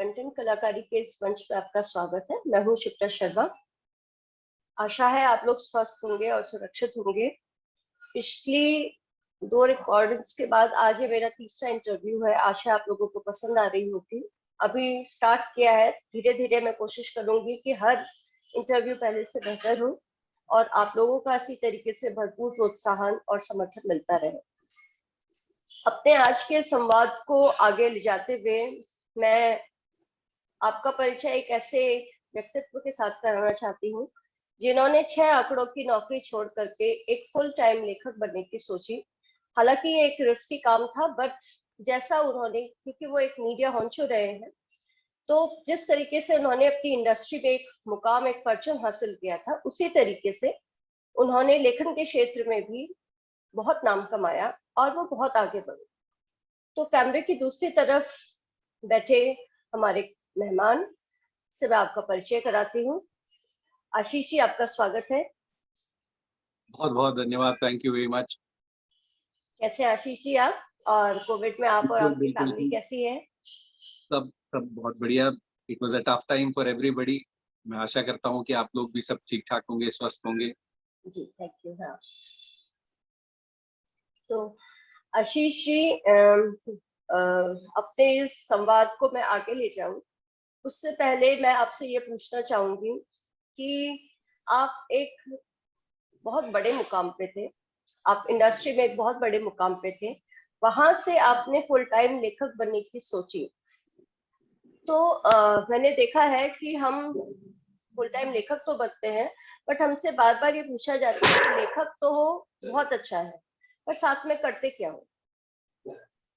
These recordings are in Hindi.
कंटेंट कलाकारी के इस मंच पे आपका स्वागत है। मैं हूं शिप्रा शर्मा। आशा है आप लोग स्वस्थ होंगे और सुरक्षित होंगे। पिछली 2 रिकॉर्डिंग्स के बाद आज ये मेरा तीसरा इंटरव्यू है। आशा आप लोगों को पसंद आ रही होगी। अभी स्टार्ट किया है, धीरे धीरे मैं कोशिश करूंगी कि हर इंटरव्यू पहले से बेहतर हो और आप लोगों का इसी तरीके से भरपूर प्रोत्साहन और समर्थन मिलता रहे। अपने आज के संवाद को आगे ले जाते हुए मैं आपका परिचय एक ऐसे व्यक्तित्व के साथ कराना चाहती हूँ जिन्होंने 6 आंकड़ों की नौकरी छोड़ करके एक फुल टाइम लेखक बनने की सोची। हालांकि ये एक रिस्की काम था, बट जैसा उन्होंने, क्योंकि वो एक मीडिया होंचो रहे हैं, तो जिस तरीके से उन्होंने अपनी इंडस्ट्री में एक मुकाम, एक परचम हासिल किया था, उसी तरीके से उन्होंने लेखन के क्षेत्र में भी बहुत नाम कमाया और वो बहुत आगे बढ़े। तो कैमरे की दूसरी तरफ बैठे हमारे मेहमान से मैं आपका परिचय कराती हूँ। आशीष जी, आपका स्वागत है। बहुत बहुत धन्यवाद, थैंक यू वेरी मच। कैसे आशीष जी आप, और कोविड में आप और आपकी बिल्कुल फैमिली कैसी है? सब सब बहुत बढ़िया। It was a tough time for everybody. मैं आशा करता हूँ कि आप लोग भी सब ठीक ठाक होंगे, स्वस्थ होंगे। जी थैंक यू। हाँ, तो आशीष जी, अपने इस संवाद को मैं आगे ले जाऊं उससे पहले मैं आपसे ये पूछना चाहूंगी कि आप एक बहुत बड़े मुकाम पे थे, आप इंडस्ट्री में एक बहुत बड़े मुकाम पे थे, वहां से आपने फुल टाइम लेखक बनने की सोची। तो मैंने देखा है कि हम फुल टाइम लेखक तो बनते हैं, बट हमसे बार बार ये पूछा जाता है कि लेखक तो हो, बहुत अच्छा है, पर साथ में करते क्या हो?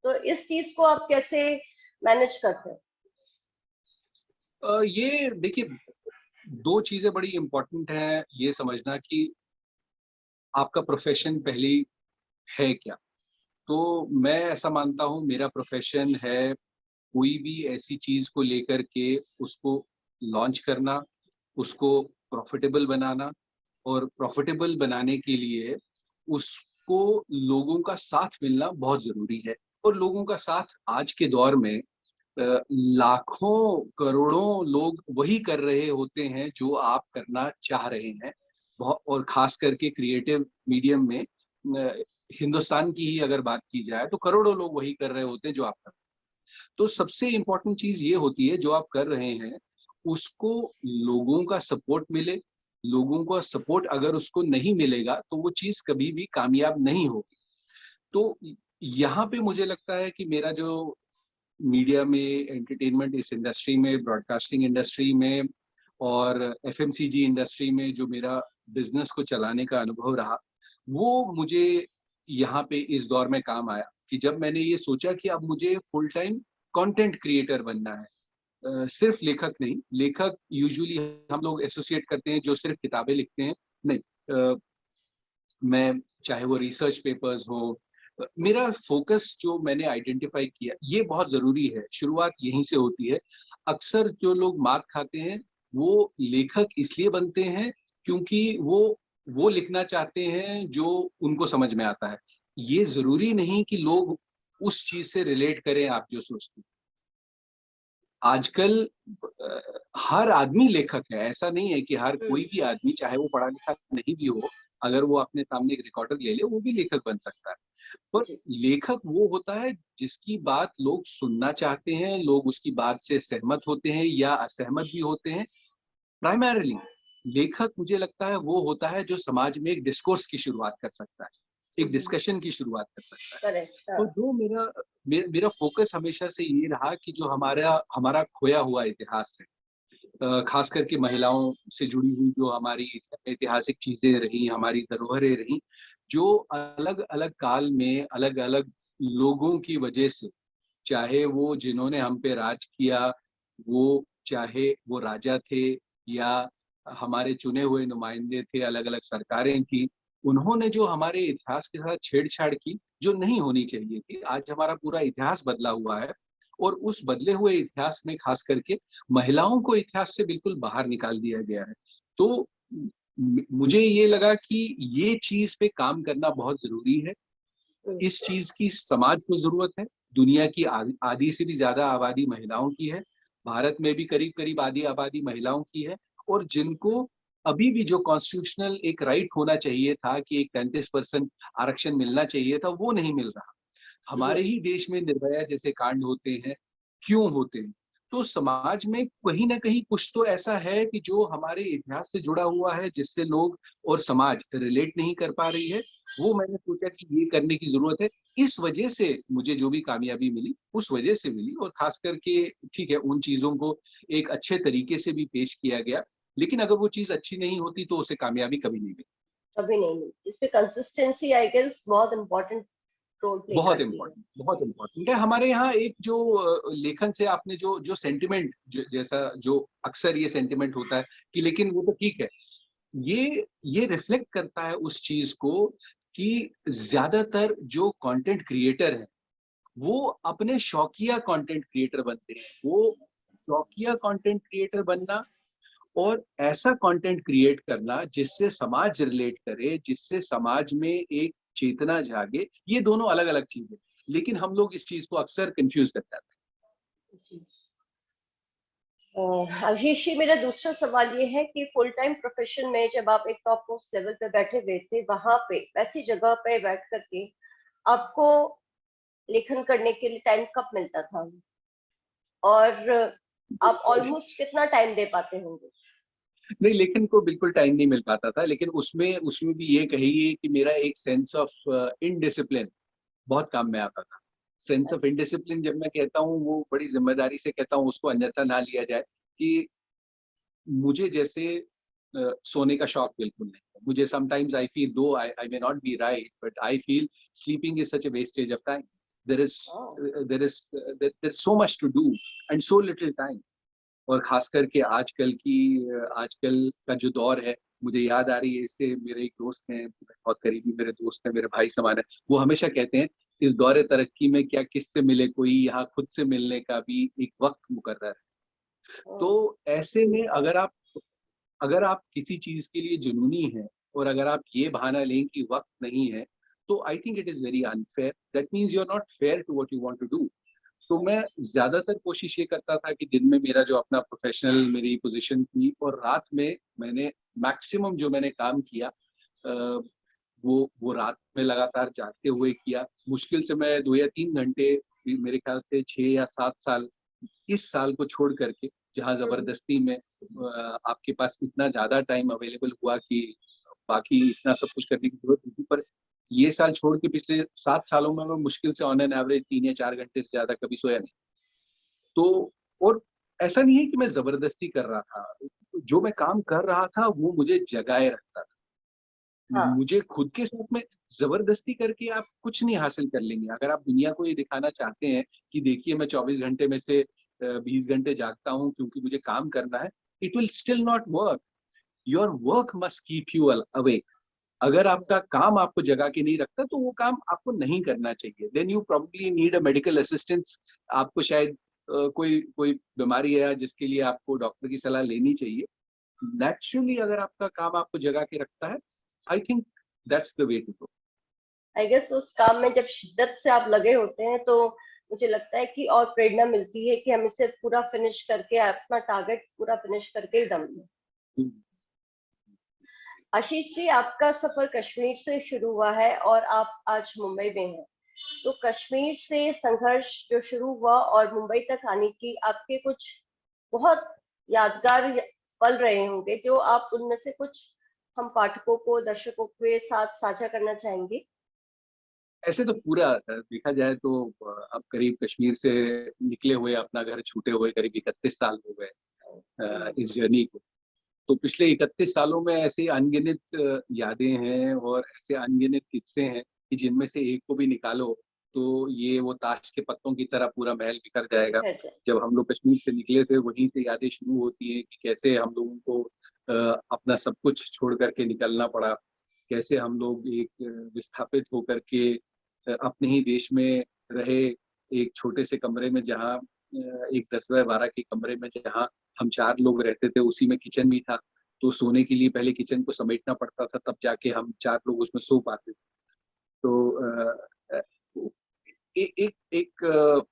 तो इस चीज को आप कैसे मैनेज करते हैं? ये देखिए, 2 चीजें बड़ी इम्पोर्टेंट हैं ये समझना कि आपका प्रोफेशन पहले है क्या। तो मैं ऐसा मानता हूँ, मेरा प्रोफेशन है कोई भी ऐसी चीज को लेकर के उसको लॉन्च करना, उसको प्रॉफिटेबल बनाना, और प्रॉफिटेबल बनाने के लिए उसको लोगों का साथ मिलना बहुत जरूरी है। और लोगों का साथ आज के दौर में लाखों करोड़ों लोग वही कर रहे होते हैं जो आप करना चाह रहे हैं। और खास करके क्रिएटिव मीडियम में हिंदुस्तान की ही अगर बात की जाए तो करोड़ों लोग वही कर रहे होते हैं जो आप कर रहे हैं। तो सबसे इम्पोर्टेंट चीज ये होती है, जो आप कर रहे हैं उसको लोगों का सपोर्ट मिले। लोगों का सपोर्ट अगर उसको नहीं मिलेगा तो वो चीज कभी भी कामयाब नहीं होगी। तो यहाँ पे मुझे लगता है कि मेरा जो मीडिया में, एंटरटेनमेंट इस इंडस्ट्री में, ब्रॉडकास्टिंग इंडस्ट्री में और एफएमसीजी इंडस्ट्री में जो मेरा बिजनेस को चलाने का अनुभव रहा, वो मुझे यहाँ पे इस दौर में काम आया कि जब मैंने ये सोचा कि अब मुझे फुल टाइम कंटेंट क्रिएटर बनना है। सिर्फ लेखक नहीं, लेखक यूजुअली हम लोग एसोसिएट करते हैं जो सिर्फ किताबें लिखते हैं, नहीं। मैं चाहे वो रिसर्च पेपर्स हो, मेरा फोकस जो मैंने आइडेंटिफाई किया, ये बहुत जरूरी है, शुरुआत यहीं से होती है। अक्सर जो लोग मात खाते हैं वो लेखक इसलिए बनते हैं क्योंकि वो लिखना चाहते हैं जो उनको समझ में आता है। ये जरूरी नहीं कि लोग उस चीज से रिलेट करें आप जो सोचते हैं। आजकल हर आदमी लेखक है, ऐसा नहीं है कि हर कोई भी आदमी, चाहे वो पढ़ा लिखा नहीं भी हो, अगर वो अपने सामने एक रिकॉर्डर ले ले वो भी लेखक बन सकता है। पर लेखक वो होता है जिसकी बात लोग सुनना चाहते हैं, लोग उसकी बात से सहमत होते हैं या असहमत भी होते हैं। प्राइमरीली लेखक मुझे लगता है वो होता है जो समाज में एक डिस्कोर्स की शुरुआत कर सकता है, एक डिस्कशन की शुरुआत कर सकता है। तो जो मेरा फोकस हमेशा से ये रहा कि जो हमारा हमारा खोया हुआ इतिहास है, खास करके महिलाओं से जुड़ी हुई जो हमारी ऐतिहासिक चीजें रही, हमारी धरोहरें रही, जो अलग अलग काल में अलग अलग लोगों की वजह से, चाहे वो जिन्होंने हम पे राज किया, वो चाहे वो राजा थे या हमारे चुने हुए नुमाइंदे थे, अलग अलग सरकारें थी, उन्होंने जो हमारे इतिहास के साथ छेड़छाड़ की जो नहीं होनी चाहिए थी। आज हमारा पूरा इतिहास बदला हुआ है और उस बदले हुए इतिहास में खास करके महिलाओं को इतिहास से बिल्कुल बाहर निकाल दिया गया है। तो मुझे ये लगा कि ये चीज पे काम करना बहुत जरूरी है। इस चीज की समाज को जरूरत है। दुनिया की आधी से भी ज्यादा आबादी महिलाओं की है। भारत में भी करीब करीब आधी आबादी महिलाओं की है, और जिनको अभी भी जो कॉन्स्टिट्यूशनल एक राइट होना चाहिए था कि एक 35% आरक्षण मिलना चाहिए था, वो नहीं मिल रहा। हमारे यस, ही देश में निर्भया जैसे कांड होते हैं, क्यों होते हैं? तो समाज में कहीं न कहीं कुछ तो ऐसा है कि जो हमारे इतिहास से जुड़ा हुआ है, जिससे लोग और समाज रिलेट नहीं कर पा रही है। वो मैंने सोचा कि ये करने की ज़रूरत है। इस वजह से मुझे जो भी कामयाबी मिली, उस वजह से मिली, और ख़ास करके ठीक है, उन चीज़ों को एक अच्छे तरीके से भी पेश किया गया। लेकिन अगर वो चीज़ अच्छी नहीं होती तो उसे कामयाबी कभी नहीं मिली। कभी नहीं मिलती। इसमें कंसिस्टेंसी आई गेस बहुत इम्पोर्टेंट रोल प्ले करती है। बहुत इम्पोर्टेंट है। हमारे यहाँ एक जो लेखन से आपने जो जो सेंटिमेंट जैसा जो अक्सर ये सेंटिमेंट होता है कि लेकिन वो तो ठीक है। ये रिफ्लेक्ट करता है उस चीज़ को कि ज़्यादातर जो कंटेंट क्रिएटर हैं, वो अपने शौकिया कंटेंट क्रिएटर बनते हैं। वो शौकिया कंटेंट क्रिएटर बनना और ऐसा कंटेंट क्रिएट करना जिससे समाज रिलेट करे, जिससे समाज में एक चेतना जागे, ये दोनों अलग-अलग चीज़ें हैं। लेकिन हम लोग इस चीज़ को अक्सर कन्फ्यूज़ कर जाते जी। आशीष जी, मेरा दूसरा सवाल ये है कि फुल टाइम प्रोफेशन में जब आप एक टॉप मोस्ट लेवल पे बैठे हुए थे, वहां पे वैसी जगह पे बैठ करके आपको लेखन करने के लिए टाइम कब मिलता था, और आप हैं। ऑलमोस्ट कितना टाइम दे पाते होंगे? नहीं, लेखन को बिल्कुल टाइम नहीं मिल पाता था, लेकिन उसमें उसमें भी ये कहिए कि मेरा एक सेंस ऑफ इनडिसिप्लिन बहुत काम में आता था। सेंस ऑफ अच्छा। इनडिसिप्लिन जब मैं कहता हूँ, वो बड़ी ज़िम्मेदारी से कहता हूँ, उसको अन्यथा ना लिया जाए कि मुझे जैसे सोने का शौक बिल्कुल नहीं है। मुझे sometimes I feel, though I may not be right, but I feel sleeping is such a wastage of time. There is हाँ। There is so much to do and so little time. और खास करके आजकल का जो दौर है, मुझे याद आ रही है इससे, मेरे एक दोस्त हैं, बहुत करीबी मेरे दोस्त हैं, मेरे भाई समान हैं। वो हमेशा कहते हैं, इस दौर तरक्की में क्या किससे मिले कोई, यहाँ खुद से मिलने का भी एक वक़्त मुकर्रर है। तो हाँ। ऐसे में अगर आप किसी चीज़ के लिए जुनूनी हैं, और अगर आप ये बहाना लें कि वक़्त नहीं है, तो I think it is very unfair. That means you are not fair to what you want to do. तो मैं ज़्यादातर कोशिश ये करता था कि दिन में मेरा जो अपना प्रोफ़ेशनल मेरी पोज़ीशन थी, और रात में मैंने मैक्सिमम जो मैंने काम किया अ, वो रात में लगातार जागते हुए किया। मुश्किल से मैं 2 या 3 घंटे, मेरे ख़्याल से 6 या 7 साल, इस साल को छोड़ कर के, जहाँ हम्म। ज़बरदस्ती में आपके पास इतना ज़्यादा टाइम अवेलेबल हुआ कि बाकी इतना सब कुछ करने की ज़रूरत नहीं थी। पर ये साल छोड़ के पिछले 7 सालों में मैं मुश्किल से ऑन एन एवरेज 3 या 4 घंटे से ज़्यादा कभी सोया नहीं। तो और ऐसा नहीं है कि मैं ज़बरदस्ती कर रहा था। जो मैं काम कर रहा था वो मुझे जगाए रखता था। हाँ। मुझे खुद के साथ में ज़बरदस्ती करके आप कुछ नहीं हासिल कर लेंगे। अगर आप दुनिया को ये दिखाना चाहते हैं कि देखिए मैं 24 घंटे में से 20 घंटे जागता हूँ क्योंकि मुझे काम करना है, it will still not work. Your work must keep you awake. अगर आपका काम आपको जगा के नहीं रखता, तो वो काम आपको नहीं करना चाहिए। Then you probably need a medical assistance. आपको शायद कोई कोई बीमारी है जिसके लिए आपको डॉक्टर की सलाह लेनी चाहिए। नेचुरली अगर आपका काम आपको जगा के रखता है, I think that's the way to go. I guess उस काम में जब शिद्दत से आप लगे होते हैं, तो मुझे लगता है कि और प्रेरणा मिलती है कि हम इसे पूरा फिनिश करके, अपना टारगेट पूरा फिनिश करके ही दम लें। आशीष जी, आपका सफर कश्मीर से शुरू हुआ है और आप आज मुंबई में हैं। तो कश्मीर से संघर्ष जो शुरू हुआ और मुंबई तक आने की आपके कुछ बहुत यादगार पल रहे होंगे, जो आप उनमें से कुछ हम पाठकों को, दर्शकों के साथ साझा करना चाहेंगे? ऐसे तो पूरा देखा जाए तो अब करीब कश्मीर से निकले हुए, अपना घर छूटे हुए करीब 31 साल हो गए इस जर्नी को। तो पिछले 31 सालों में ऐसे अनगिनत यादें हैं और ऐसे अनगिनत किस्से हैं कि जिनमें से एक को भी निकालो तो ये वो ताश के पत्तों की तरह पूरा महल बिखर जाएगा। घर से। जब हम लोग कश्मीर से निकले थे, वहीं से यादें शुरू होती हैं कि कैसे हम लोगों को अपना सब कुछ छोड़ कर के निकलना पड़ा। कैसे हम लोग एक विस्थापित होकर के अपने ही देश में रहे, एक छोटे से कमरे में, जहाँ एक 10 बाय 12 के कमरे में, जहाँ हम 4 लोग रहते थे, उसी में किचन भी था। तो सोने के लिए पहले किचन को समेटना पड़ता था, तब जाके हम 4 लोग उसमें सो पाते थे। तो एक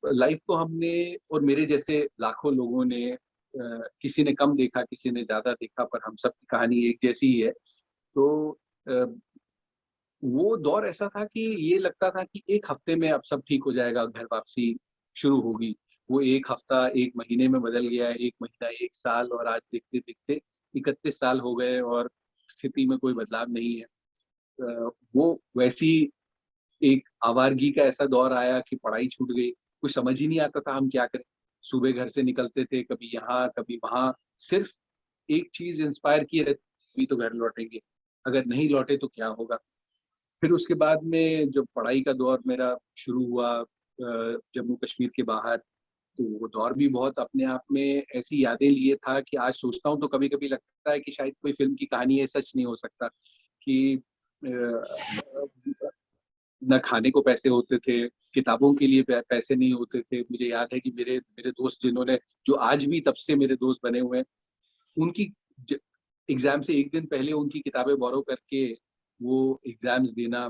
लाइफ को हमने, और मेरे जैसे लाखों लोगों ने, किसी ने कम देखा, किसी ने ज्यादा देखा, पर हम सब की कहानी एक जैसी ही है। तो अ, वो दौर ऐसा था कि ये लगता था कि एक हफ्ते में अब सब ठीक हो जाएगा, घर वापसी शुरू होगी। वो एक हफ्ता एक महीने में बदल गया, एक महीना एक साल, और आज देखते देखते 31 साल हो गए और स्थिति में कोई बदलाव नहीं है। वो वैसी एक आवारगी का ऐसा दौर आया कि पढ़ाई छूट गई, कुछ समझ ही नहीं आता था हम क्या करें। सुबह घर से निकलते थे, कभी यहाँ कभी वहाँ, सिर्फ एक चीज इंस्पायर किए रहती, अभी तो घर लौटेंगे, अगर नहीं लौटे तो क्या होगा। फिर उसके बाद में जब पढ़ाई का दौर मेरा शुरू हुआ जम्मू कश्मीर के बाहर, तो वो दौर भी बहुत अपने आप में ऐसी यादें लिए था कि आज सोचता हूँ तो कभी कभी लगता है कि शायद कोई फिल्म की कहानी है, सच नहीं हो सकता कि न खाने को पैसे होते थे, किताबों के लिए पैसे नहीं होते थे। मुझे याद है कि मेरे मेरे दोस्त जिन्होंने, जो आज भी तब से मेरे दोस्त बने हुए हैं, उनकी एग्जाम से एक दिन पहले उनकी किताबें बोरो करके वो एग्जाम्स देना,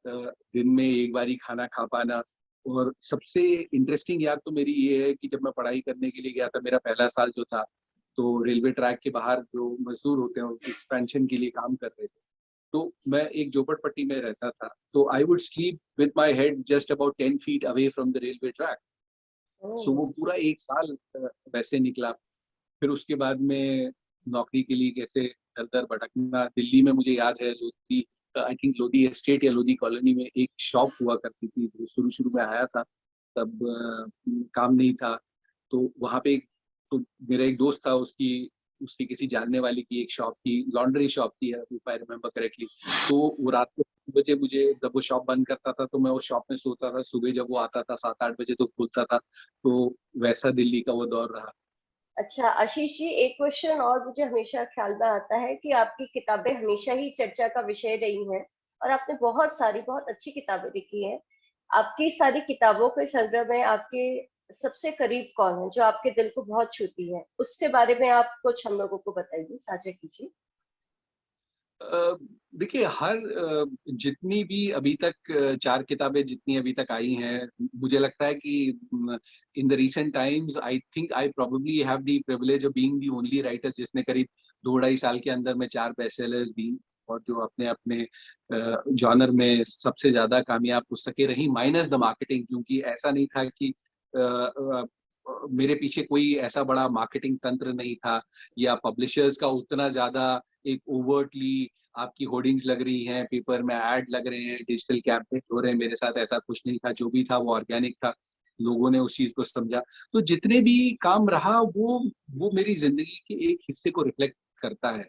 दिन में एक बारी खाना खा पाना। और सबसे इंटरेस्टिंग याद तो मेरी ये है कि जब मैं पढ़ाई करने के लिए गया था, मेरा पहला साल जो था, तो रेलवे ट्रैक के बाहर जो मजदूर होते हैं उनकी एक्सपेंशन के लिए काम कर रहे थे। तो मैं एक झोपड़पट्टी में रहता था, तो I would sleep with my head just about 10 feet away from the railway track. So oh, वो पूरा एक साल वैसे निकला। फिर उसके बाद में नौकरी के लिए कैसे दर दर भटकना। दिल्ली में मुझे याद है, Lodhi, I think Lodhi estate या लोधी कॉलोनी में एक शॉप हुआ करती थी, जो शुरू शुरू में आया था तब काम नहीं था। तो वहाँ पे तो मेरा एक दोस्त था, उसकी उसकी किसी जानने वाले की एक शॉप थी, लॉन्ड्री शॉप थी, इफ आई रिमेम्बर करेक्टली। तो वो रात को 3 बजे, मुझे जब वो शॉप बंद करता था तो मैं उस शॉप में सोता था, सुबह जब वो आता था 7-8 बजे तो खुलता था। तो वैसा दिल्ली का वो दौर रहा। अच्छा आशीष जी, एक क्वेश्चन और मुझे हमेशा ख्याल में आता है कि आपकी किताबें हमेशा ही चर्चा का विषय रही हैं और आपने बहुत सारी बहुत अच्छी किताबें लिखी हैं। आपकी सारी किताबों के संग्रह में आपके सबसे करीब कौन है जो आपके दिल को बहुत छूती है? उसके बारे में आप कुछ हम लोगों को बताइए, साझा कीजिए। अ, देखिए, जितनी भी अभी तक 4 किताबें जितनी अभी तक आई हैं, मुझे लगता है कि in the recent times I think I probably have the privilege of being the only writer जिसने करीब 2 ढाई साल के अंदर में 4 बेस्ट सेलर्स दी, और जो अपने अपने जॉनर में सबसे ज्यादा कामयाब पुस्तकें रही, माइनस द मार्केटिंग, क्योंकि ऐसा नहीं था कि मेरे पीछे कोई ऐसा बड़ा मार्केटिंग तंत्र नहीं था, या पब्लिशर्स का उतना ज्यादा एक ओवर्टली आपकी होर्डिंग्स लग रही हैं, पेपर में ऐड लग रहे हैं, डिजिटल कैंपेन हो रहे हैं। मेरे साथ ऐसा कुछ नहीं था, जो भी था वो ऑर्गेनिक था, लोगों ने उस चीज को समझा। तो जितने भी काम रहा, वो मेरी जिंदगी के एक हिस्से को रिफ्लेक्ट करता है।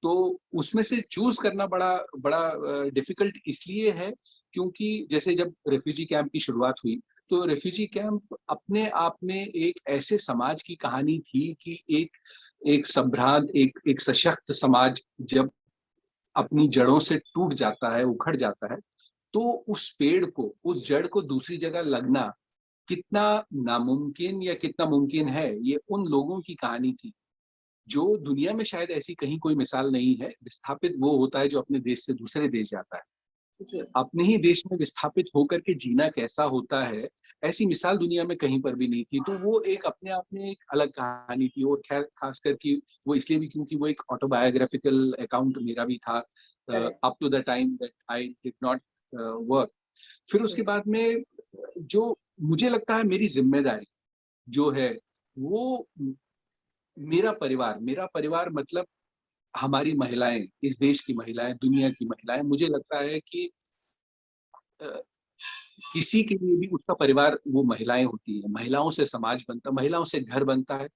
तो उसमें से चूज करना बड़ा बड़ा डिफिकल्ट इसलिए है, क्योंकि जैसे जब रेफ्यूजी कैंप की शुरुआत हुई, तो रेफ्यूजी कैंप अपने आप में एक ऐसे समाज की कहानी थी कि एक एक संभ्रांत, एक सशक्त समाज जब अपनी जड़ों से टूट जाता है, उखड़ जाता है, तो उस पेड़ को, उस जड़ को दूसरी जगह लगना कितना नामुमकिन या कितना मुमकिन है, ये उन लोगों की कहानी थी। जो दुनिया में शायद ऐसी कहीं कोई मिसाल नहीं है। विस्थापित वो होता है जो अपने देश से दूसरे देश जाता है। जी। अपने ही देश में विस्थापित होकर के जीना कैसा होता है, ऐसी मिसाल दुनिया में कहीं पर भी नहीं थी। तो वो एक अपने आप में एक अलग कहानी थी, और खैर खास करके वो इसलिए भी क्योंकि वो एक ऑटोबायोग्राफिकल अकाउंट मेरा भी था, correct. Up to the time that I did not work. फिर उसके बाद में जो मुझे लगता है मेरी जिम्मेदारी जो है, वो मेरा परिवार मतलब हमारी महिलाएं, इस देश की महिलाएं, दुनिया की महिलाएं। मुझे लगता है कि अ, किसी के लिए भी उसका परिवार वो महिलाएं होती है। महिलाओं से समाज बनता, महिलाओं से घर बनता है,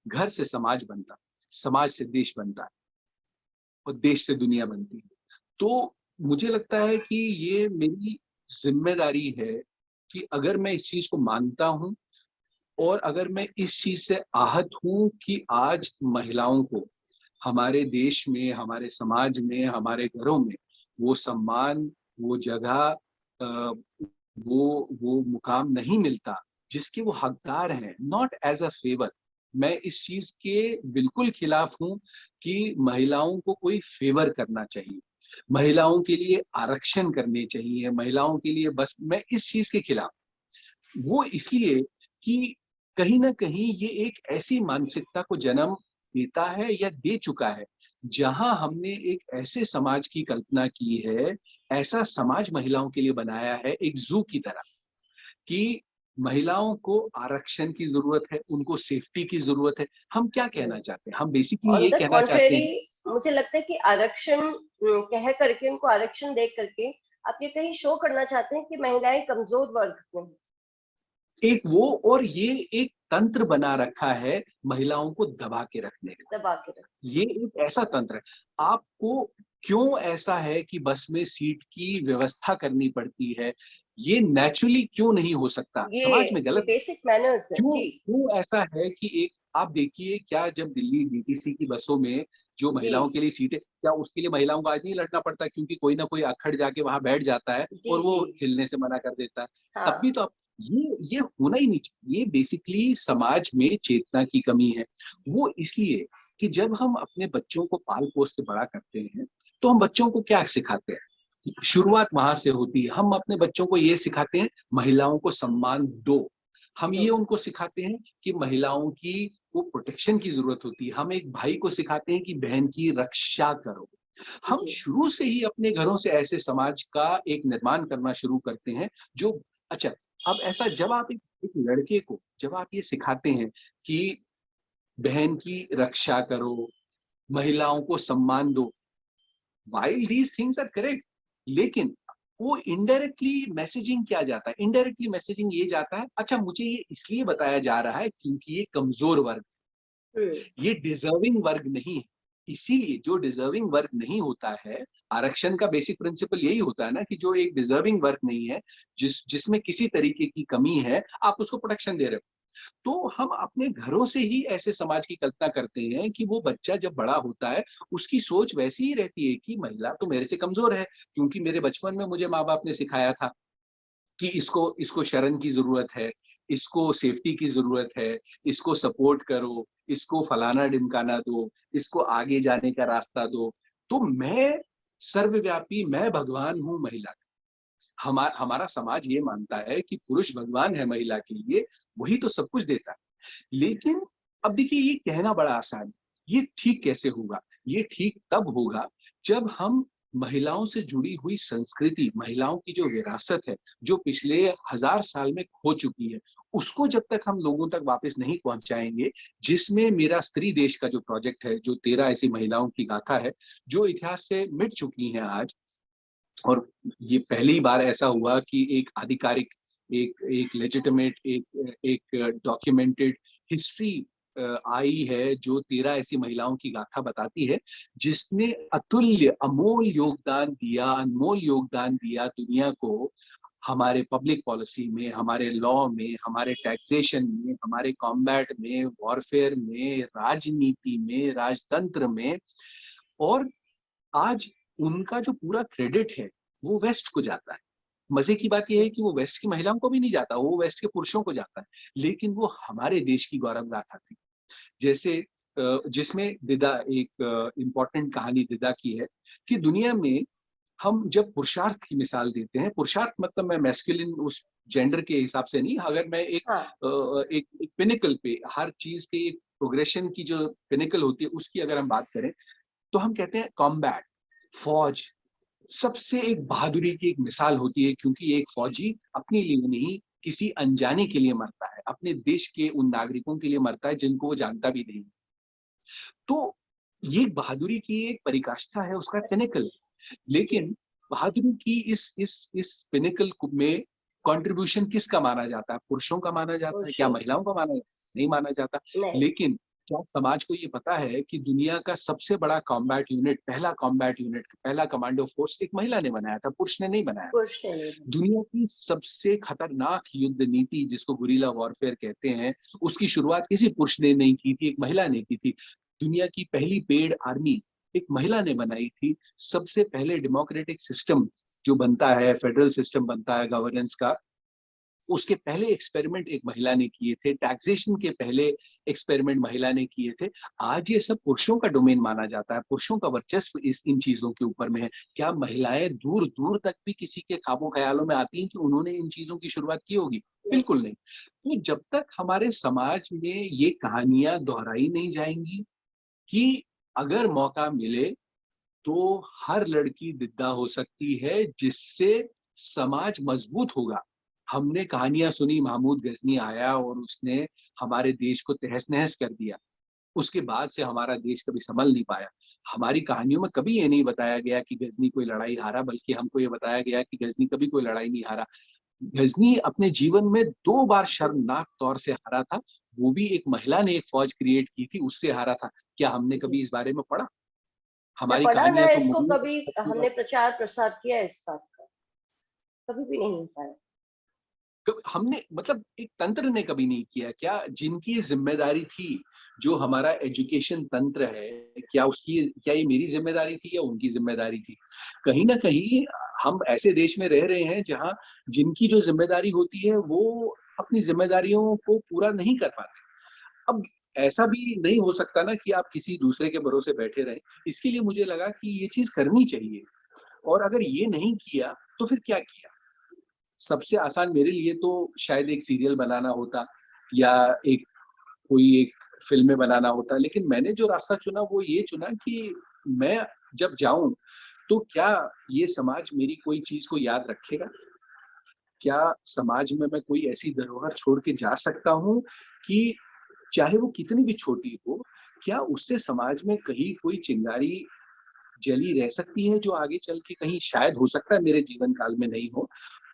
घर से समाज बनता है, समाज से देश बनता है, और देश से दुनिया बनती है। तो मुझे लगता है कि ये मेरी जिम्मेदारी है कि अगर मैं इस चीज को मानता हूँ, और अगर मैं इस चीज से आहत हूँ कि आज महिलाओं को हमारे देश में, हमारे समाज में, हमारे घरों में वो सम्मान, वो जगह, वो मुकाम नहीं मिलता जिसके वो हकदार हैं, नॉट एज अ फेवर। मैं इस चीज के बिल्कुल खिलाफ हूं कि महिलाओं को कोई फेवर करना चाहिए, महिलाओं के लिए आरक्षण करने चाहिए, महिलाओं के लिए, बस मैं इस चीज के खिलाफ। वो इसलिए कि कहीं ना कहीं ये एक ऐसी मानसिकता को जन्म देता है या दे चुका है, जहां हमने एक ऐसे समाज की कल्पना की है, ऐसा समाज महिलाओं के लिए बनाया है एक जू की तरह, कि महिलाओं को आरक्षण की जरूरत है, उनको सेफ्टी की जरूरत है। हम क्या कहना चाहते हैं? हम बेसिकली ऑन ये द कहना चाहते कॉन्ट्रेरी, हैं, मुझे लगता है कि आरक्षण कह करके, उनको आरक्षण दे करके आप ये कहीं शो करना चाहते हैं कि महिलाएं कमजोर वर्ग में हैं। एक वो, और ये एक तंत्र बना रखा है महिलाओं को दबा के रखने का। दबा के रख। ये एक ऐसा तंत्र है। आपको क्यों ऐसा है कि बस में सीट की व्यवस्था करनी पड़ती है? ये नेचुरली क्यों नहीं हो सकता? समाज में ये गलत बेसिक मैनर्स है क्यों जी। क्यों ऐसा है कि एक आप देखिए, क्या जब दिल्ली डीटीसी की बसों में जो जी महिलाओं के लिए सीटें, क्या उसके लिए महिलाओं को आज नहीं लड़ना पड़ता, क्योंकि कोई ना कोई अक्खड़ जाके वहां बैठ जाता है जी और वो जी। हिलने से मना कर देता है। तब भी हाँ तो आप, ये होना ही नहीं चाहिए। ये बेसिकली समाज में चेतना की कमी है। वो इसलिए कि जब हम अपने बच्चों को पाल पोस के बड़ा करते हैं, तो हम बच्चों को क्या सिखाते हैं? शुरुआत वहां से होती है। हम अपने बच्चों को ये सिखाते हैं, महिलाओं को सम्मान दो। हम दो। ये उनको सिखाते हैं कि महिलाओं की वो प्रोटेक्शन की जरूरत होती है। हम एक भाई को सिखाते हैं कि बहन की रक्षा करो। हम जी शुरू से ही अपने घरों से ऐसे समाज का एक निर्माण करना शुरू करते हैं जो, अच्छा, अब ऐसा जब आप एक लड़के को जब आप ये सिखाते हैं कि बहन की रक्षा करो, महिलाओं को सम्मान दो, while these things are correct, लेकिन वो इनडायरेक्टली मैसेजिंग क्या जाता है? इनडायरेक्टली मैसेजिंग ये जाता है, अच्छा मुझे ये इसलिए बताया जा रहा है क्योंकि ये कमजोर वर्ग, हम्म। ये डिजर्विंग वर्ग नहीं है। इसीलिए जो डिजर्विंग वर्ग नहीं होता है, आरक्षण का बेसिक प्रिंसिपल यही होता है ना, कि जो एक डिजर्विंग वर्ग नहीं है, जिसमें किसी तरीके की कमी है, आप उसको प्रोटेक्शन दे रहे हो। तो हम अपने घरों से ही ऐसे समाज की कल्पना करते हैं कि वो बच्चा जब बड़ा होता है, उसकी सोच वैसी ही रहती है कि महिला तो मेरे से कमजोर है, क्योंकि मेरे बचपन में मुझे माँ बाप ने सिखाया था कि इसको इसको शरण की जरूरत है, इसको सेफ्टी की जरूरत है, इसको सपोर्ट करो, इसको फलाना ढिमकाना दो, इसको आगे जाने का रास्ता दो। तो मैं सर्वव्यापी, मैं भगवान हूँ महिला का। हमारा समाज ये मानता है कि पुरुष भगवान है महिला के लिए, वही तो सब कुछ देता है। लेकिन अब देखिए, ये कहना बड़ा आसान है। ये ठीक कैसे होगा? ये ठीक तब होगा जब हम महिलाओं से जुड़ी हुई संस्कृति, महिलाओं की जो विरासत है, जो पिछले 1000 साल में खो चुकी है, उसको जब तक हम लोगों तक वापस नहीं पहुंचाएंगे, जिसमें मेरा स्त्री देश का जो प्रोजेक्ट है, जो 13 ऐसी महिलाओं की गाथा है, जो इतिहास से मिट चुकी हैं आज। और ये पहली बार ऐसा हुआ कि एक आधिकारिक, एक एक लेजिटिमेट, एक एक डॉक्यूमेंटेड हिस्ट्री आई है, जो 13 ऐसी महिलाओं की गाथा बताती है, जिसने अतुल्य अमोल योगदान दिया, अनमोल योगदान दिया दुनिया को, हमारे पब्लिक पॉलिसी में, हमारे लॉ में, हमारे टैक्सेशन में, हमारे कॉम्बैट में, वॉरफेयर में, राजनीति में, राजतंत्र में। और आज उनका जो पूरा क्रेडिट है, वो वेस्ट को जाता है। मजे की बात यह है कि वो वेस्ट की महिलाओं को भी नहीं जाता, वो वेस्ट के पुरुषों को जाता है। लेकिन वो हमारे देश की गौरव गाथा थी। जैसे जिसमें दिदा, एक इम्पॉर्टेंट कहानी दिदा की है, कि दुनिया में हम जब पुरुषार्थ की मिसाल देते हैं, पुरुषार्थ मतलब मैं मैस्कुलिन उस जेंडर के हिसाब से नहीं, अगर मैं हाँ एक पिनिकल पे, हर चीज के एक प्रोग्रेशन की जो पिनिकल होती है उसकी अगर हम बात करें, तो हम कहते हैं कॉम्बैट, फौज सबसे एक बहादुरी की एक मिसाल होती है, क्योंकि एक फौजी अपने लिए नहीं, किसी अनजाने के लिए मरता है, अपने देश के उन नागरिकों के लिए मरता है जिनको वो जानता भी नहीं। तो ये बहादुरी की एक परिकाष्ठा है, उसका पिनिकल। जी। लेकिन बहादुरी की इस पिनिकल में कंट्रीब्यूशन किसका माना जाता है? पुरुषों का माना जाता है क्या? पुरुषों। महिलाओं का माना जाता है? नहीं माना जाता। नहीं। लेकिन क्या समाज को ये पता है कि दुनिया का सबसे बड़ा कॉम्बैट यूनिट, पहला कॉम्बैट यूनिट, पहला कमांडो फोर्स एक महिला ने बनाया था, पुरुष ने नहीं बनाया। पुरुष ने नहीं। दुनिया की सबसे खतरनाक युद्ध नीति, जिसको गुरिल्ला वॉरफेयर कहते हैं, उसकी शुरुआत किसी पुरुष ने नहीं की थी, एक महिला ने की थी। दुनिया की पहली पेड आर्मी एक महिला ने बनाई थी। सबसे पहले डेमोक्रेटिक सिस्टम जो बनता है, फेडरल सिस्टम बनता है गवर्नेंस का, उसके पहले एक्सपेरिमेंट एक महिला ने किए थे, टैक्सेशन के पहले एक्सपेरिमेंट महिला ने किए थे। आज ये सब पुरुषों का डोमेन माना जाता है, पुरुषों का वर्चस्व इन चीजों के ऊपर में है। क्या महिलाएं दूर दूर तक भी किसी के ख्वाबों ख्यालों में आती हैं कि उन्होंने इन चीजों की शुरुआत की होगी? बिल्कुल नहीं। तो जब तक हमारे समाज में ये कहानियां दोहराई नहीं जाएंगी कि अगर मौका मिले तो हर लड़की विदा हो सकती है, जिससे समाज मजबूत होगा। हमने कहानियां सुनी, महमूद गजनी आया और उसने हमारे देश को तहस नहस कर दिया। उसके बाद से हमारा देश कभी संभल नहीं पाया। हमारी कहानियों में कभी ये नहीं बताया गया कि गजनी कोई लड़ाई हारा, बल्कि हमको ये बताया गया कि गजनी कभी कोई लड़ाई नहीं हारा। गजनी अपने जीवन में 2 बार शर्मनाक तौर से हारा था। वो भी एक महिला ने एक फौज क्रिएट की थी, उससे हारा था। क्या हमने जी, कभी इस बारे में पढ़ा? न हमारी पढ़ा न कहानियां तो इसको मुगलों कभी के हमने प्रचार प्रसार किया इस बात का, कभी भी नहीं हो पाया। हमने मतलब एक तंत्र ने कभी नहीं किया क्या? जिनकी जिम्मेदारी थी, जो हमारा एजुकेशन तंत्र है, क्या ये मेरी जिम्मेदारी थी या उनकी जिम्मेदारी थी? कहीं ना कहीं हम ऐसे देश में रह रहे हैं जहां जिनकी जो जिम्मेदारी होती है वो अपनी जिम्मेदारियों को पूरा नहीं कर पाते। अब ऐसा भी नहीं हो सकता ना कि आप किसी दूसरे के भरोसे बैठे रहें। इसके लिए मुझे लगा कि ये चीज करनी चाहिए, और अगर ये नहीं किया तो फिर क्या किया? सबसे आसान मेरे लिए तो शायद एक सीरियल बनाना होता, या एक फ़िल्में बनाना होता। लेकिन मैंने जो रास्ता चुना वो ये चुना कि मैं जब जाऊँ तो क्या ये समाज मेरी कोई चीज़ को याद रखेगा? क्या समाज में मैं कोई ऐसी धरोहर छोड़ के जा सकता हूँ कि चाहे वो कितनी भी छोटी हो, क्या उससे समाज में कहीं कोई चिंगारी जली रह सकती है जो आगे चल के कहीं शायद हो सकता है मेरे जीवन काल में नहीं हो,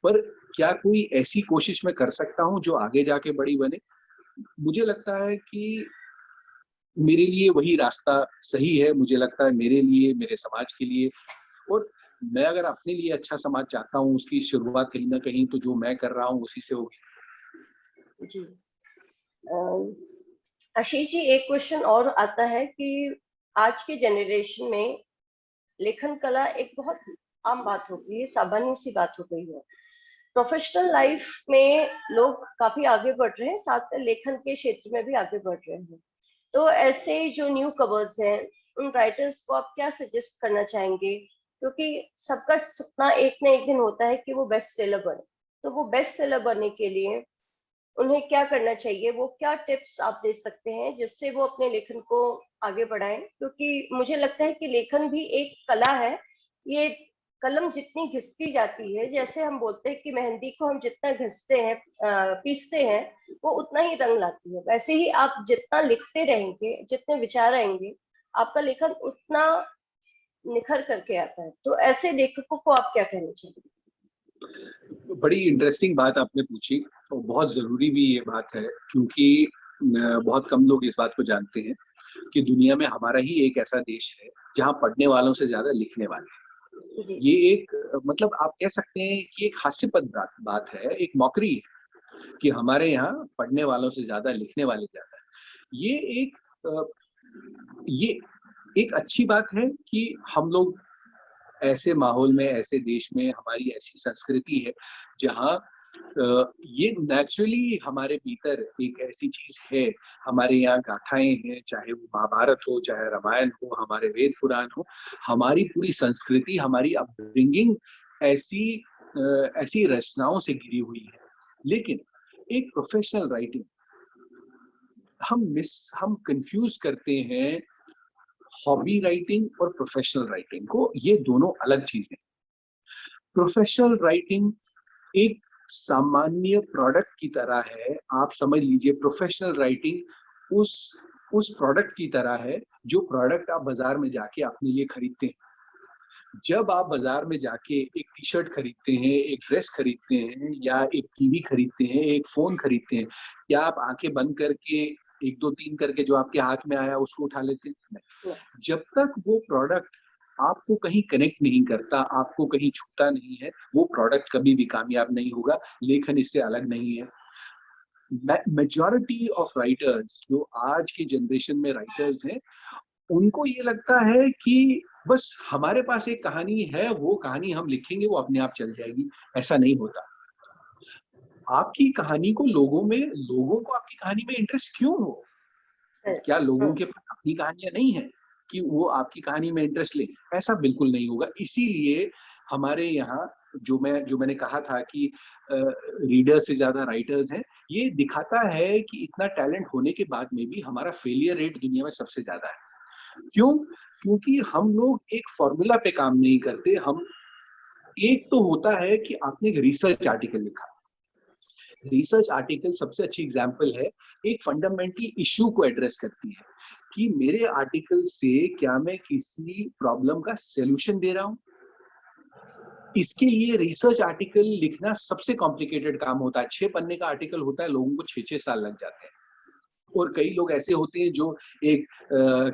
पर क्या कोई ऐसी कोशिश मैं कर सकता हूँ जो आगे जाके बड़ी बने? मुझे लगता है कि मेरे लिए वही रास्ता सही है। मुझे लगता है मेरे लिए, मेरे समाज के लिए, और मैं अगर अपने लिए अच्छा समाज चाहता हूँ, उसकी शुरुआत कहीं न कहीं तो जो मैं कर रहा हूँ उसी से होगी। जी। आशीष जी, एक क्वेश्चन और आता है कि आज के जनरेशन में लेखन कला एक बहुत आम बात हो गई है, सामान्य सी बात हो गई है। प्रोफेशनल लाइफ में लोग काफी आगे बढ़ रहे हैं, साथ में लेखन के क्षेत्र में भी आगे बढ़ रहे हैं। तो ऐसे जो न्यू कवर्स हैं, उन राइटर्स को आप क्या सजेस्ट करना चाहेंगे? क्योंकि सबका सपना एक ना एक दिन होता है कि वो बेस्ट सेलर बने। तो वो बेस्ट सेलर बनने के लिए उन्हें क्या करना चाहिए? वो क्या टिप्स आप दे सकते हैं जिससे वो अपने लेखन को आगे बढ़ाएं? क्योंकि मुझे लगता है कि लेखन भी एक कला है। ये कलम जितनी घिसती जाती है, जैसे हम बोलते हैं कि मेहंदी को हम जितना घिसते हैं, पीसते हैं, वो उतना ही रंग लाती है। वैसे ही आप जितना लिखते रहेंगे, जितने विचार आएंगे, आपका लेखन उतना निखर करके आता है। तो ऐसे लेखकों को आप क्या कहना चाहिए? बड़ी इंटरेस्टिंग बात आपने पूछी, और बहुत ज़रूरी भी ये बात है, क्योंकि बहुत कम लोग इस बात को जानते हैं कि दुनिया में हमारा ही एक ऐसा देश है जहाँ पढ़ने वालों से ज़्यादा लिखने वाले हैं। जी। ये एक मतलब आप कह सकते हैं कि एक हास्यास्पद बात है, एक मॉकरी है कि हमारे यहाँ पढ़ने वालों से ज़्यादा लिखने वाले ज़्यादा हैं। अ, ये एक अच्छी बात है कि हम लोग ऐसे माहौल में, ऐसे देश में, हमारी ऐसी संस्कृति है जहाँ ये नेचुरली हमारे भीतर एक ऐसी चीज है। हमारे यहाँ गाथाएं हैं, चाहे वो महाभारत हो, चाहे रामायण हो, हमारे वेद पुराण हो, हमारी पूरी संस्कृति, हमारी अपब्रिंगिंग ऐसी ऐसी रचनाओं से घिरी हुई है। लेकिन एक प्रोफेशनल राइटिंग, हम कंफ्यूज करते हैं हॉबी राइटिंग और प्रोफेशनल राइटिंग को। ये दोनों अलग चीजें। प्रोफेशनल राइटिंग एक सामान्य प्रोडक्ट की तरह है। आप समझ लीजिए प्रोफेशनल राइटिंग उस प्रोडक्ट की तरह है जो प्रोडक्ट आप बाजार में जाके अपने लिए खरीदते हैं। जब आप बाजार में जाके एक टी शर्ट खरीदते हैं, एक ड्रेस खरीदते हैं, या एक टीवी खरीदते हैं, एक फोन खरीदते हैं, क्या आप आंखें बंद करके एक दो तीन करके जो आपके हाथ में आया उसको उठा लेते हैं? नहीं। जब तक वो प्रोडक्ट आपको कहीं कनेक्ट नहीं करता, आपको कहीं छूता नहीं है, वो प्रोडक्ट कभी भी कामयाब नहीं होगा। लेखन इससे अलग नहीं है। मेजॉरिटी ऑफ राइटर्स जो आज की जनरेशन में राइटर्स हैं, उनको ये लगता है कि बस हमारे पास एक कहानी है, वो कहानी हम लिखेंगे, वो अपने आप चल जाएगी। ऐसा नहीं होता। आपकी कहानी को लोगों को आपकी कहानी में इंटरेस्ट क्यों हो? क्या लोगों के पास अपनी कहानियां नहीं है कि वो आपकी कहानी में इंटरेस्ट ले? ऐसा बिल्कुल नहीं होगा। इसीलिए हमारे यहाँ जो मैंने कहा था कि रीडर से ज्यादा राइटर्स हैं, ये दिखाता है कि इतना टैलेंट होने के बाद में भी हमारा फेलियर रेट दुनिया में सबसे ज्यादा है। क्यों? क्योंकि हम लोग एक फॉर्मूला पे काम नहीं करते। हम एक तो होता है कि आपने एक रिसर्च आर्टिकल लिखा। रिसर्च आर्टिकल सबसे अच्छी एग्जांपल है, एक फंडामेंटल इश्यू को एड्रेस करती है कि मेरे आर्टिकल से क्या मैं किसी प्रॉब्लम का सॉल्यूशन दे रहा हूं। इसके लिए रिसर्च आर्टिकल लिखना सबसे कॉम्प्लिकेटेड काम होता है। 6 पन्ने का आर्टिकल होता है, लोगों को 6-6 साल लग जाते हैं। और कई लोग ऐसे होते हैं जो एक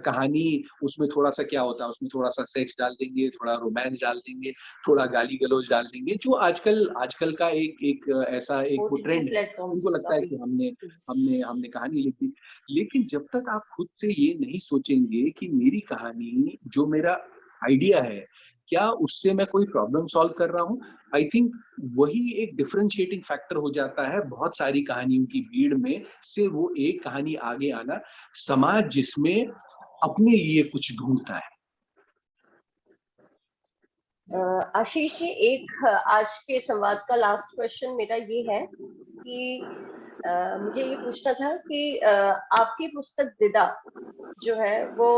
कहानी, उसमें थोड़ा-सा क्या होता है, उसमें थोड़ा-सा सेक्स डाल देंगे, थोड़ा रोमांस डाल देंगे, थोड़ा गाली-गलौज डाल देंगे, जो आजकल आजकल का एक एक ऐसा एक वो ओटीटी ट्रेंड है। उनको प्लेटफॉर्म्स लगता है अभी। कि हमने हमने कहानी लिख दी। लेकिन जब तक आप खुद से ये नहीं सोचेंगे कि मेरी कहानी, जो मेरा आइडिया है, क्या उससे मैं कोई प्रॉब्लम सॉल्व कर रहा हूँ? आई थिंक वही एक डिफरेंशिएटिंग फैक्टर हो जाता है बहुत सारी कहानियों की भीड़ में से वो एक कहानी आगे आना, समाज जिसमें अपने लिए कुछ ढूंढता है। आशीष जी, एक आज के संवाद का लास्ट क्वेश्चन मेरा ये है कि मुझे ये पूछना था कि आपकी पुस्तक दिदा जो है वो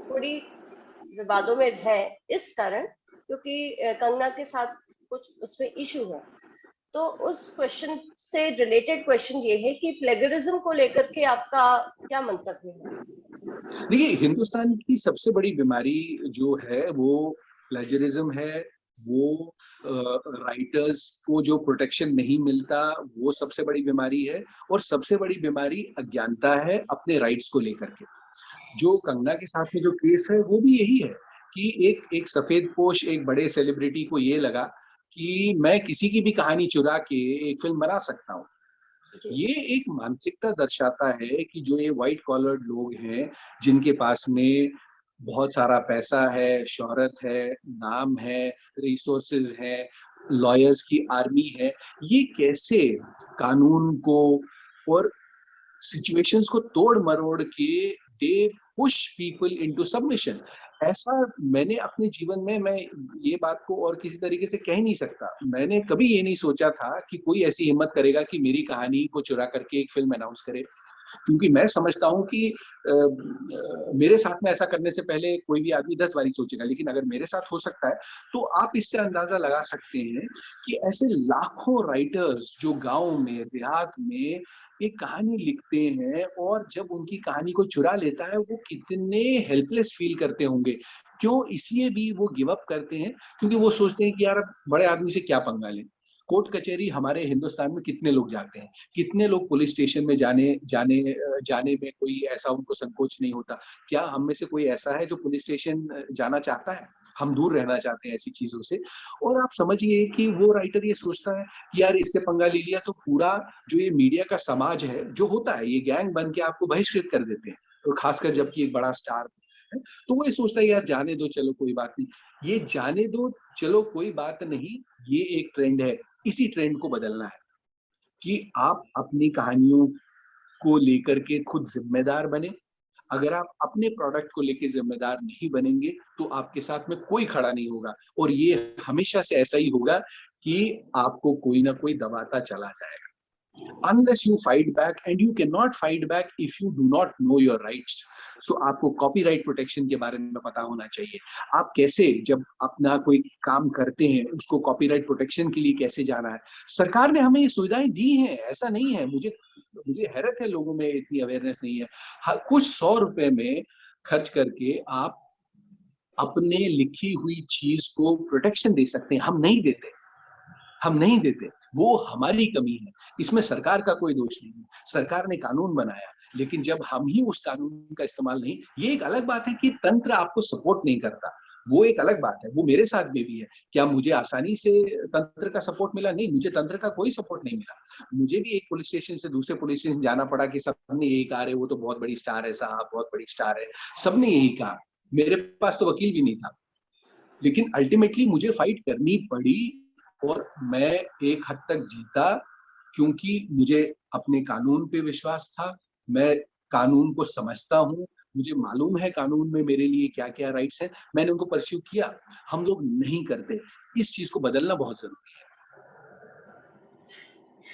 थोड़ी विवादों में है, इस कारण क्योंकि कंगना के साथ कुछ उसमें इशू है। तो उस क्वेश्चन से रिलेटेड क्वेश्चन ये है कि प्लेगरिज्म को लेकर के आपका क्या मंतव्य है? देखिए, हिंदुस्तान की सबसे बड़ी बीमारी जो है वो प्लेजरिज्म है। वो राइटर्स को जो प्रोटेक्शन नहीं मिलता, वो सबसे बड़ी बीमारी है। और सबसे बड़ी बीमारी अज्ञानता है अपने राइट्स को लेकर के। जो कंगना के साथ में जो केस है वो भी यही है कि एक एक सफेदपोश एक बड़े सेलिब्रिटी को ये लगा कि मैं किसी की भी कहानी चुरा के एक फिल्म बना सकता हूँ। ये एक मानसिकता दर्शाता है कि जो ये व्हाइट कॉलर्ड लोग हैं, जिनके पास में बहुत सारा पैसा है, शोहरत है, नाम है, रिसोर्सेज है, लॉयर्स की आर्मी है, ये कैसे कानून को और सिचुएशंस को तोड़ मरोड़ के they push people into submission. ऐसा मैंने अपने जीवन में, मैं ये बात को और किसी तरीके से कह नहीं सकता। मैंने कभी ये नहीं सोचा था कि कोई ऐसी हिम्मत करेगा कि मेरी कहानी को चुरा करके एक फिल्म अनाउंस करे। क्योंकि मैं समझता हूँ कि मेरे साथ में ऐसा करने से पहले कोई भी आदमी 10 बारी सोचेगा, लेकिन अगर मेरे साथ हो सकता है तो आप इससे अंदाजा लगा सकते हैं कि ऐसे लाखों राइटर्स जो गांव में, देहात में एक कहानी लिखते हैं, और जब उनकी कहानी को चुरा लेता है वो कितने हेल्पलेस फील करते होंगे। क्यों? इसलिए भी वो गिव अप करते हैं क्योंकि वो सोचते हैं कि यार अब बड़े आदमी से क्या पंगा लें। कोर्ट कचहरी हमारे हिंदुस्तान में कितने लोग जाते हैं, कितने लोग पुलिस स्टेशन में जाने में कोई ऐसा उनको संकोच नहीं होता। क्या हम में से कोई ऐसा है जो पुलिस स्टेशन जाना चाहता है? हम दूर रहना चाहते हैं ऐसी चीजों से। और आप समझिए कि वो राइटर ये सोचता है कि यार इससे पंगा ले लिया तो पूरा जो ये मीडिया का समाज है जो होता है, ये गैंग बन के आपको बहिष्कृत कर देते हैं, और खासकर जबकि एक बड़ा स्टार है, तो वो ये सोचता है यार जाने दो, चलो कोई बात नहीं। ये जाने दो, चलो कोई बात नहीं, ये एक ट्रेंड है। इसी ट्रेंड को बदलना है कि आप अपनी कहानियों को लेकर के खुद जिम्मेदार बने। अगर आप अपने प्रोडक्ट को लेके जिम्मेदार नहीं बनेंगे तो आपके साथ में कोई खड़ा नहीं होगा, और ये हमेशा से ऐसा ही होगा कि आपको कोई ना कोई दबाता चला जाएगा। Unless you fight back, and you cannot fight back if you do not know your rights. So आपको कॉपीराइट प्रोटेक्शन के बारे में पता होना चाहिए। आप कैसे जब अपना कोई काम करते हैं उसको कॉपीराइट प्रोटेक्शन के लिए कैसे जाना है। सरकार ने हमें ये सुविधाएं दी हैं, ऐसा नहीं है। मुझे मुझे हैरत है लोगों में इतनी अवेयरनेस नहीं है। कुछ 100 रुपए में खर्च करके आप अपने लिखी हुई चीज को प्रोटेक्शन दे सकते हैं। हम नहीं देते, वो हमारी कमी है। इसमें सरकार का कोई दोष नहीं है। सरकार ने कानून बनाया, लेकिन जब हम ही उस कानून का इस्तेमाल नहीं, ये एक अलग बात है कि तंत्र आपको सपोर्ट नहीं करता, वो एक अलग बात है। वो मेरे साथ में भी है। क्या मुझे आसानी से तंत्र का सपोर्ट मिला? नहीं, मुझे तंत्र का कोई सपोर्ट नहीं मिला। मुझे भी एक पुलिस स्टेशन से दूसरे पुलिस स्टेशन जाना पड़ा कि सबने यही कहा, रहे वो तो बहुत बड़ी स्टार है साहब, बहुत बड़ी स्टार है, सबने यही कहा। मेरे पास तो वकील भी नहीं था, लेकिन अल्टीमेटली मुझे फाइट करनी पड़ी और मैं एक हद तक जीता क्योंकि मुझे अपने कानून पे विश्वास था, मैं कानून को समझता हूँ, मुझे मालूम है कानून में मेरे लिए क्या-क्या राइट्स हैं, मैंने उनको परस्यू किया। हम लोग नहीं करते, इस चीज़ को बदलना बहुत ज़रूरी है।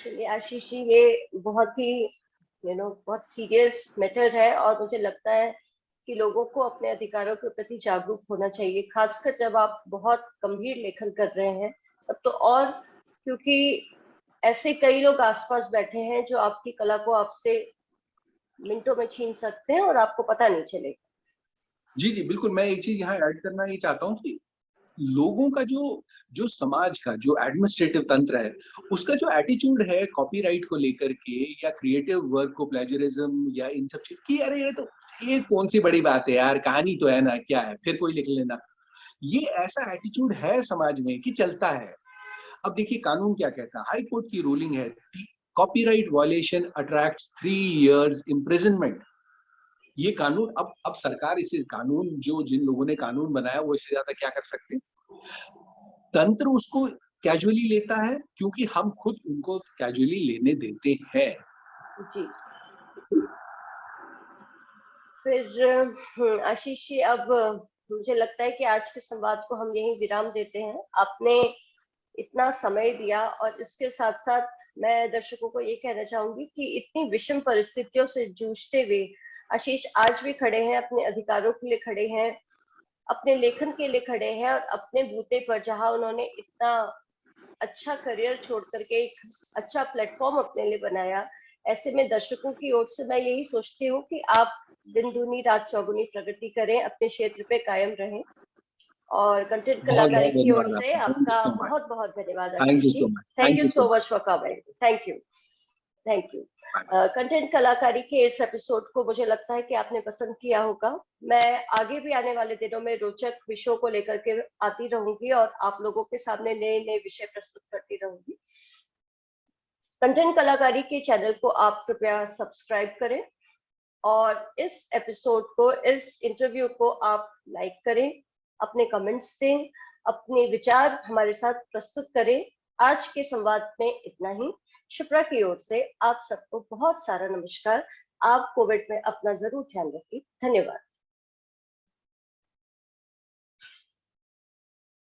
चलिए आशीष जी, ये बहुत ही बहुत सीरियस मैटर है और मुझे लगता है कि लोगों को अपने अधिकारों के प्रति जागरूक होना चाहिए, खासकर जब आप बहुत गंभीर लेखन कर रहे हैं तब तो। और क्योंकि ऐसे कई लोग आसपास बैठे हैं जो आपकी कला को आपसे मिनटों में छीन सकते हैं और आपको पता नहीं चलेगा। जी, जी, बिल्कुल, मैं एक चीज़ यहाँ ऐड करना ये चाहता हूँ कि लोगों का जो जो समाज का जो एडमिनिस्ट्रेटिव तंत्र है, उसका जो एटीट्यूड है कॉपीराइट को लेकर के या क्रिएटिव वर्क को प्लेजरिज्म या इन सब चीज़ कि अरे ये कौन-सी बड़ी बात है यार, कहानी तो है ना, क्या है, फिर कोई लिख लेना। ये ऐसा एटीट्यूड है समाज में कि चलता है। अब देखिए कानून क्या कहता है, हाई कोर्ट की रूलिंग है, copyright violation attracts 3 years imprisonment. ये कानून अब सरकार इसे कानून जो जिन लोगों ने कानून बनाया वो इससे ज़्यादा क्या कर सकते हैं? तंत्र उसको कैजुअली लेता है क्योंकि हम खुद उनको कैजुअली लेने देते हैं। जी। फिर आशीष जी, अब मुझे लगता है कि आज के संवाद को हम यहीं विराम देते हैं। आपने इतना समय दिया और इसके साथ साथ मैं दर्शकों को ये कहना चाहूंगी कि इतनी विषम परिस्थितियों से जूझते हुए आशीष आज भी खड़े हैं, अपने अधिकारों के लिए खड़े हैं, अपने लेखन के लिए खड़े हैं और अपने बूते पर जहां उन्होंने इतना अच्छा करियर छोड़ करके एक अच्छा प्लेटफॉर्म अपने लिए बनाया, ऐसे में दर्शकों की ओर से मैं यही सोचती हूँ कि आप दिन दूनी रात चौगुनी प्रगति करें, अपने क्षेत्र पे कायम रहें। और कंटेंट कलाकारी बहुत-बहुत की ओर धन्यवाद से आपका। थैंक यू आपका सो मच। बहुत बहुत धन्यवाद thank Ashish you ji. So much. Thank thank you you so so much much. For coming. Thank you. Thank you. Bye bye. Content कलाकारी के इस एपिसोड को मुझे लगता है कि आपने पसंद किया होगा। मैं आगे भी आने वाले दिनों में रोचक विषयों को लेकर के आती रहूंगी और आप लोगों के सामने नए नए विषय प्रस्तुत करती रहूंगी। कंटेंट कलाकारी के चैनल को आप कृपया सब्सक्राइब करें और इस एपिसोड को, इस इंटरव्यू को आप लाइक करें, अपने कमेंट्स दें, अपने विचार हमारे साथ प्रस्तुत करें। आज के संवाद में इतना ही। शिप्रा की ओर से आप सबको बहुत सारा नमस्कार। आप कोविड में अपना जरूर ध्यान रखिए। धन्यवाद।